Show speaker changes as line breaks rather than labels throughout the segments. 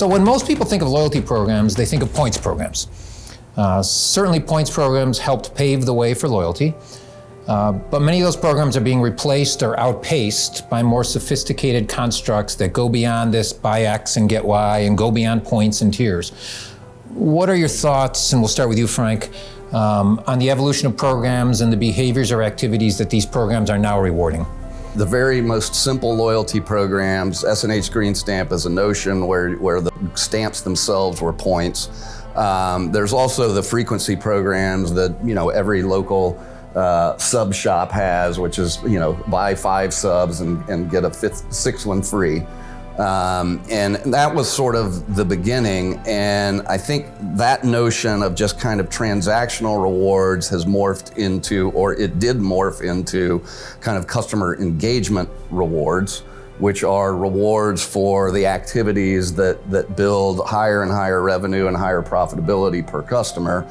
So when most people think of loyalty programs, they think of points programs. Certainly points programs helped pave the way for loyalty, but many of those programs are being replaced or outpaced by more sophisticated constructs that go beyond this buy X and get Y and go beyond points and tiers. What are your thoughts, and we'll start with you, Frank, on the evolution of programs and the behaviors or activities that these programs are now rewarding?
The very most simple loyalty programs, S&H Green Stamp is a notion where the stamps themselves were points. There's also the frequency programs that every local sub shop has, which is buy 5 subs and get a sixth one free. And that was sort of the beginning, and I think that notion of just kind of transactional rewards has morphed into, or it did morph into, kind of customer engagement rewards, which are rewards for the activities that build higher and higher revenue and higher profitability per customer.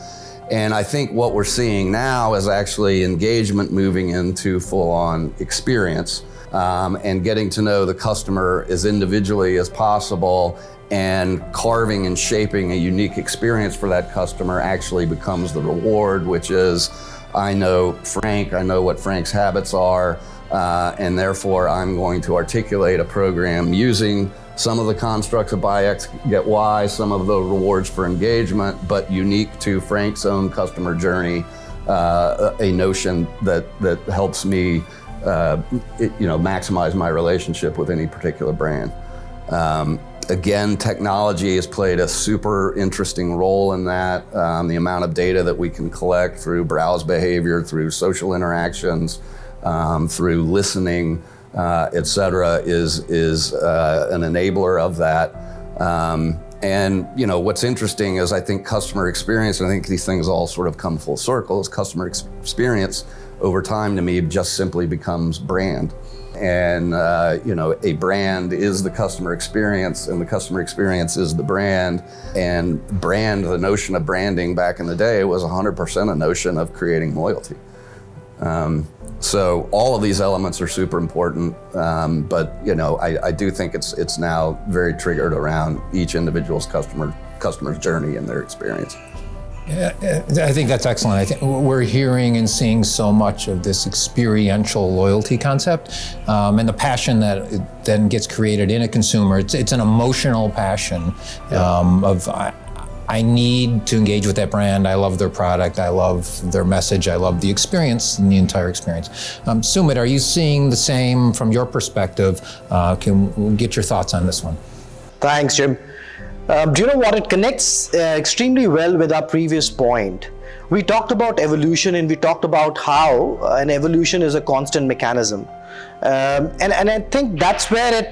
And I think what we're seeing now is actually engagement moving into full-on experience. And getting to know the customer as individually as possible, and carving and shaping a unique experience for that customer actually becomes the reward, which is, I know Frank, I know what Frank's habits are, and therefore I'm going to articulate a program using some of the constructs of buy X, get Y, some of the rewards for engagement, but unique to Frank's own customer journey, a notion that helps me maximize my relationship with any particular brand. Again, technology has played a super interesting role in that. The amount of data that we can collect through browse behavior, through social interactions, through listening, et cetera, is an enabler of that. And what's interesting is I think customer experience, and I think these things all sort of come full circle, is customer experience over time to me just simply becomes brand. And a brand is the customer experience, and the customer experience is the brand. And the notion of branding back in the day was 100% a notion of creating loyalty. So all of these elements are super important, but I do think it's now very triggered around each individual's customer's journey and their experience.
Yeah, I think that's excellent. I think we're hearing and seeing so much of this experiential loyalty concept, and the passion that it then gets created in a consumer. It's an emotional passion of I need to engage with that brand. I love their product. I love their message. I love the experience and the entire experience. Sumit, are you seeing the same from your perspective? Can we get your thoughts on this one?
Thanks, Jim. Do you know what? It connects extremely well with our previous point. We talked about evolution, and we talked about how an evolution is a constant mechanism. And I think that's where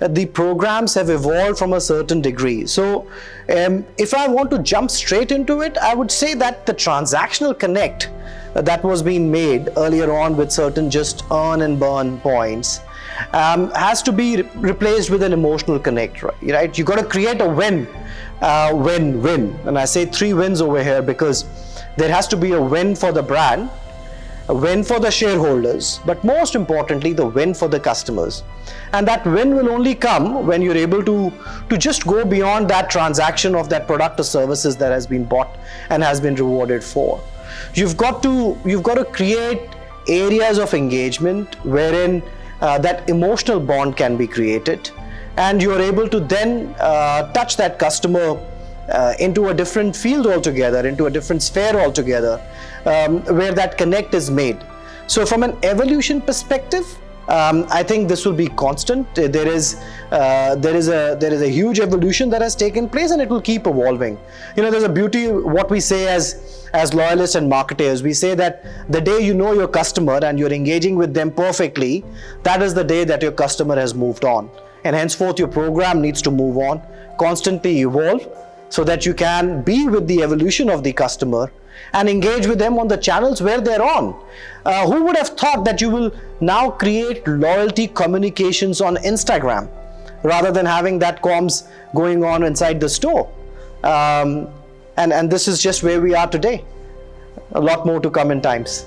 the programs have evolved from a certain degree. So if I want to jump straight into it, I would say that the transactional connect that was being made earlier on with certain just earn and burn points has to be replaced with an emotional connect, right? You got to create a win-win. And I say 3 wins over here because there has to be a win for the brand, a win for the shareholders, but most importantly, the win for the customers. And that win will only come when you're able to just go beyond that transaction of that product or services that has been bought and has been rewarded for. You've got to create areas of engagement wherein that emotional bond can be created, and you're able to then touch that customer into a different field altogether, into a different sphere altogether, where that connect is made. So from an evolution perspective, I think this will be constant. There is a huge evolution that has taken place, and it will keep evolving. There's a beauty what we say as loyalists and marketers. We say that the day you know your customer and you're engaging with them perfectly, that is the day that your customer has moved on. And henceforth your program needs to move on, constantly evolve, so that you can be with the evolution of the customer and engage with them on the channels where they're on. Who would have thought that you will now create loyalty communications on Instagram rather than having that comms going on inside the store? And this is just where we are today. A lot more to come in times.